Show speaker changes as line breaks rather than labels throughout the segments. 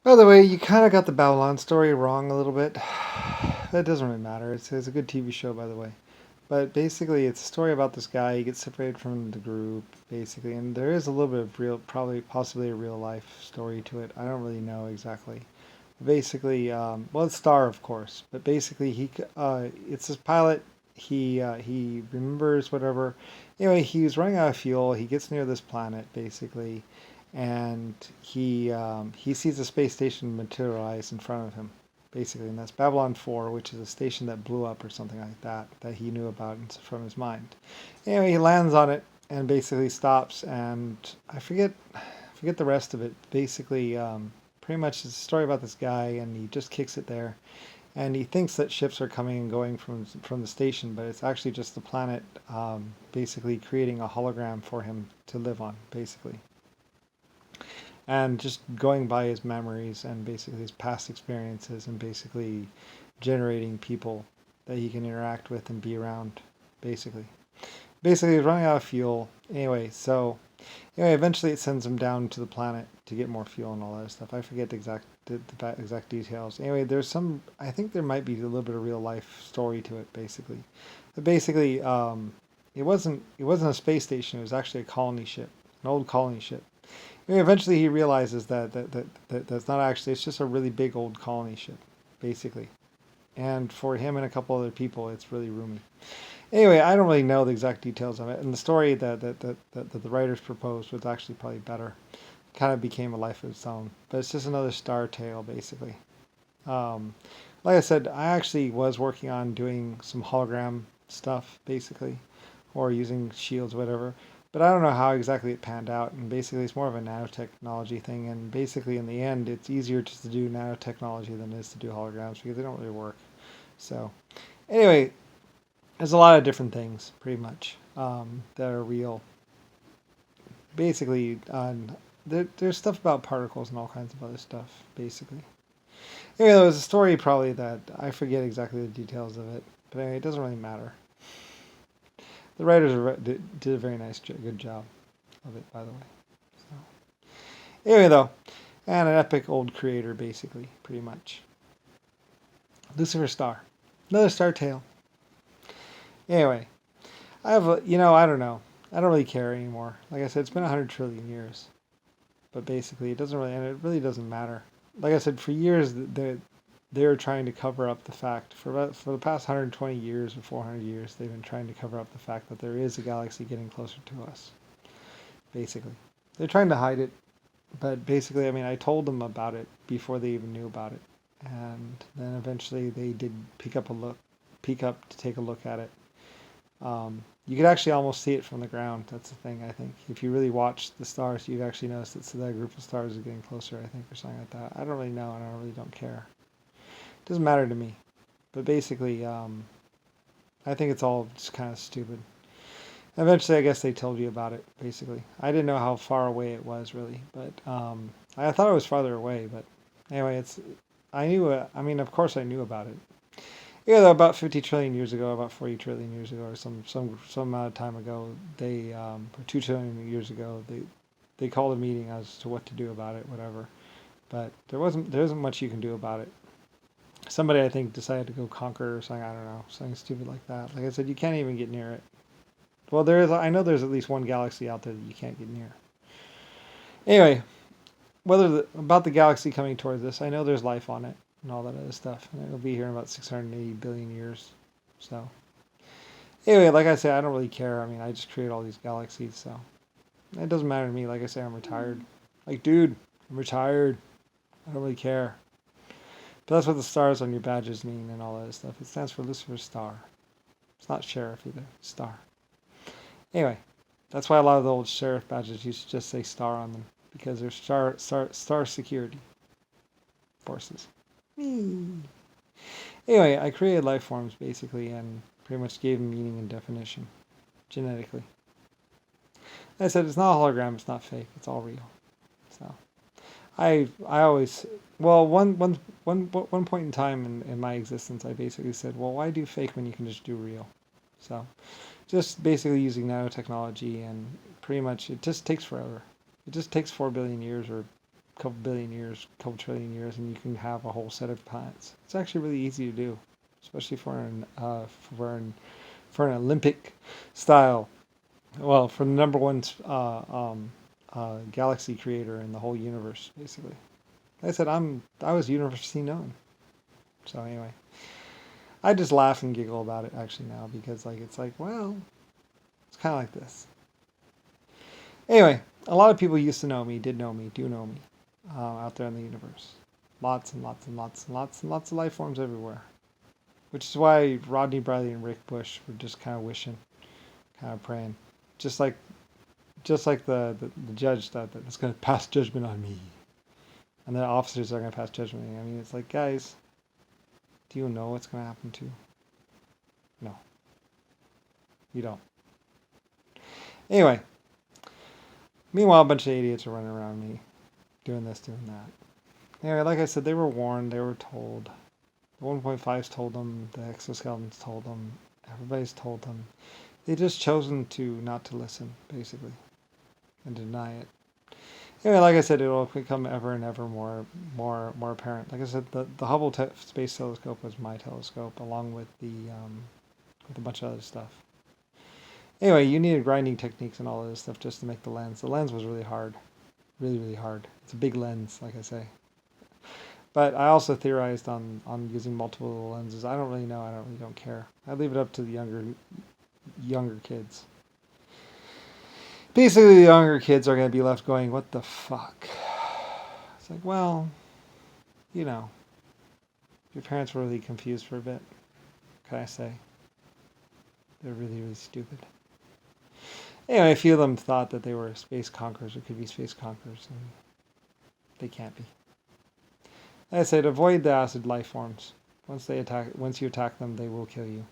By the way, you kind of got the Babylon story wrong a little bit. That doesn't really matter. It's a good TV show, by the way. But basically, it's a story about this guy. He gets separated from the group, basically, and there is a little bit of real, probably, possibly a real life story to it. I don't really know exactly. Basically, well, it's Star, of course, but basically, it's this pilot. He remembers whatever. Anyway, he's running out of fuel. He gets near this planet, basically, and he sees a space station materialize in front of him, basically, and that's Babylon 4, which is a station that blew up or something like that that he knew about from his mind. Anyway, he lands on it and basically stops, and I forget the rest of it. Basically, pretty much it's a story about this guy, and he just kicks it there, and he thinks that ships are coming and going from the station, but it's actually just the planet, basically creating a hologram for him to live on, basically, and just going by his memories and basically his past experiences and basically generating people that he can interact with and be around, basically. Basically, he's running out of fuel. Anyway, eventually it sends him down to the planet to get more fuel and all that stuff. I forget the exact details. Anyway, there's some. I think there might be a little bit of real life story to it, basically. But basically, it wasn't a space station. It was actually a colony ship, an old colony ship. Anyway, eventually he realizes that's not actually. It's just a really big old colony ship, basically. And for him and a couple other people, it's really roomy. Anyway, I don't really know the exact details of it, and the story that the writers proposed was actually probably better. Kind of became a life of its own, but it's just another Star tale, basically. Um, like I said, I actually was working on doing some hologram stuff, basically, or using shields, whatever. But I don't know how exactly it panned out, and basically it's more of a nanotechnology thing, and basically in the end, it's easier just to do nanotechnology than it is to do holograms because they don't really work. So, anyway, there's a lot of different things, pretty much, that are real. Basically, there's stuff about particles and all kinds of other stuff, basically. Anyway, there was a story probably that I forget exactly the details of it, but anyway, it doesn't really matter. The writers did a very good job of it, by the way. So, anyway, though, and an epic old creator, basically, pretty much. Lucifer Star, another Star tale. Anyway, I don't know. I don't really care anymore. Like I said, it's been 100 trillion years. But basically, it doesn't really, and it really doesn't matter. Like I said, for years, they're trying to cover up the fact, for the past 120 years or 400 years, they've been trying to cover up the fact that there is a galaxy getting closer to us, basically. They're trying to hide it, but basically, I mean, I told them about it before they even knew about it. And then eventually they did peek up to take a look at it. You could actually almost see it from the ground. That's the thing, I think. If you really watch the stars, you'd actually notice that group of stars is getting closer, I think, or something like that. I don't really know, and I really don't care. It doesn't matter to me. But basically, I think it's all just kind of stupid. Eventually, I guess they told you about it, basically. I didn't know how far away it was, really, but I thought it was farther away, but anyway, I knew, I mean, of course I knew about it. Yeah, though, about 50 trillion years ago, about 40 trillion years ago, or some amount of time ago, or 2 trillion years ago, they called a meeting as to what to do about it, whatever. But there isn't much you can do about it. Somebody, I think, decided to go conquer or something. I don't know, something stupid like that. Like I said, you can't even get near it. Well, there is. I know there's at least one galaxy out there that you can't get near. Anyway, about the galaxy coming towards us, I know there's life on it and all that other stuff, and it'll be here in about 680 billion years. So, anyway, like I said, I don't really care. I mean, I just create all these galaxies, so it doesn't matter to me. Like I say, I'm retired. Like, dude, I'm retired. I don't really care. But that's what the stars on your badges mean and all that stuff. It stands for Lucifer Star. It's not sheriff either. Star. Anyway, that's why a lot of the old sheriff badges used to just say star on them because they're star security forces. Anyway, I created life forms basically and pretty much gave them meaning and definition genetically. Like I said, it's not a hologram. It's not fake. It's all real. So I always one point in time in my existence, I basically said, well, why do fake when you can just do real? So just basically using nanotechnology and pretty much it just takes forever. It just takes 4 billion years or couple billion years, couple trillion years, and you can have a whole set of planets. It's actually really easy to do, especially for an Olympic style. Well, for the number one galaxy creator in the whole universe, basically. Like I said, I was universally known. So anyway, I just laugh and giggle about it actually now because it's like, well, it's kind of like this. Anyway, a lot of people used to know me, did know me, do know me out there in the universe. Lots and lots and lots and lots and lots of life forms everywhere. Which is why Rodney Briley and Rick Bush were just kind of wishing, kind of praying. Just like the judge thought that it's going to pass judgment on me. And the officers are going to pass judgment on me. I mean, it's like, guys, do you know what's going to happen to you? No. You don't. Anyway. Meanwhile, a bunch of idiots are running around me. Doing this, doing that. Anyway, like I said, they were warned. They were told. The 1.5s told them. The exoskeletons told them. Everybody's told them. They just chosen to not to listen, basically. And deny it. Anyway, like I said, it will become ever and ever more apparent. Like I said, the Hubble Space Telescope was my telescope, along with with a bunch of other stuff. Anyway, you needed grinding techniques and all of this stuff just to make the lens. The lens was really hard. Really, really hard. It's a big lens, like I say. But I also theorized on using multiple lenses. I don't really know. I don't care. I leave it up to the younger kids. Basically, the younger kids are going to be left going, what the fuck? It's like, well, your parents were really confused for a bit. What can I say? They're really, really stupid. Anyway, a few of them thought that they were space conquerors or could be space conquerors, and they can't be. Like I said, avoid the acid life forms. Once you attack them, they will kill you.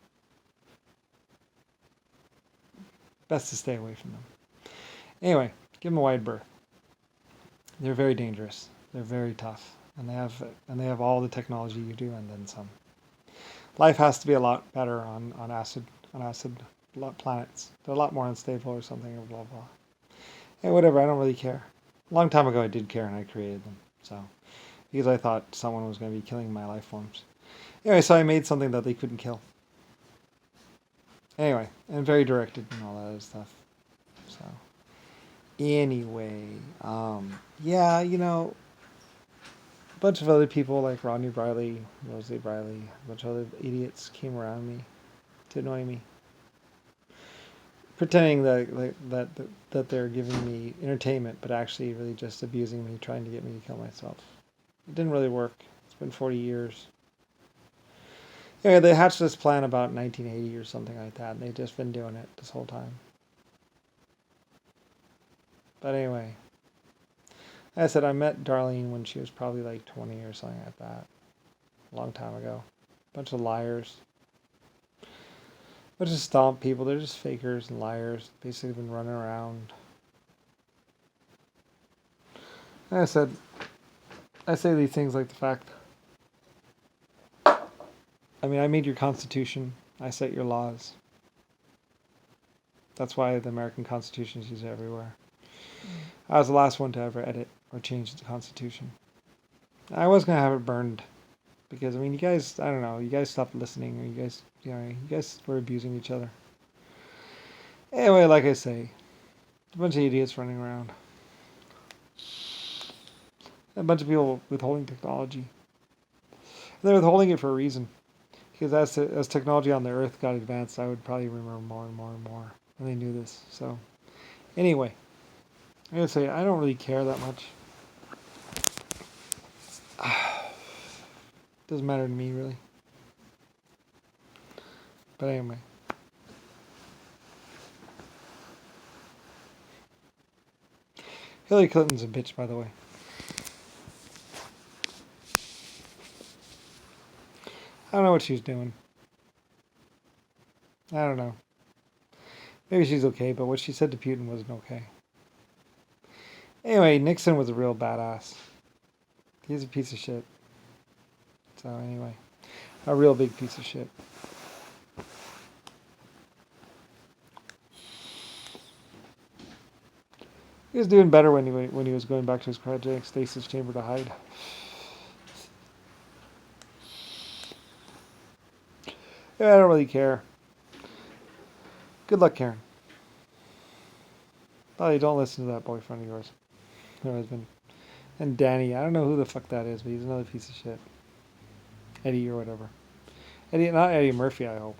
Best to stay away from them. Anyway, give them a wide berth. They're very dangerous. They're very tough, and they have all the technology you do, and then some. Life has to be a lot better on acid planets. They're a lot more unstable or something, or blah blah. Hey, whatever. I don't really care. A long time ago, I did care, and I created them. So, because I thought someone was going to be killing my life forms. Anyway, so I made something that they couldn't kill. Anyway, and very directed and all that other stuff. So, anyway, yeah, a bunch of other people like Rodney Briley, Rosie Briley, a bunch of other idiots came around me to annoy me, pretending that they're giving me entertainment, but actually really just abusing me, trying to get me to kill myself. It didn't really work. It's been 40 years. Anyway, they hatched this plan about 1980 or something like that, and they've just been doing it this whole time. But anyway, like I said, I met Darlene when she was probably like 20 or something like that. A long time ago. Bunch of liars. Bunch of stomp people. They're just fakers and liars. Basically been running around. Like I said, I say these things like the fact. I mean, I made your Constitution. I set your laws. That's why the American Constitution is used everywhere. I was the last one to ever edit or change the Constitution. I was going to have it burned. Because, I mean, you guys, I don't know, you guys stopped listening. Or you guys were abusing each other. Anyway, like I say, a bunch of idiots running around. A bunch of people withholding technology. They're withholding it for a reason. Because as technology on the Earth got advanced, I would probably remember more and more and more. And they knew this. So, anyway, I'm going to say, I don't really care that much. Doesn't matter to me, really. But anyway. Hillary Clinton's a bitch, by the way. I don't know what she's doing. I don't know. Maybe she's okay, but what she said to Putin wasn't okay. Anyway, Nixon was a real badass. He's a piece of shit. So anyway, a real big piece of shit. He was doing better when he was going back to his cryogenic stasis chamber to hide. Yeah, I don't really care. Good luck, Karen. Oh, don't listen to that boyfriend of yours. Her husband. And Danny, I don't know who the fuck that is, but he's another piece of shit. Eddie or whatever. Eddie, not Eddie Murphy, I hope.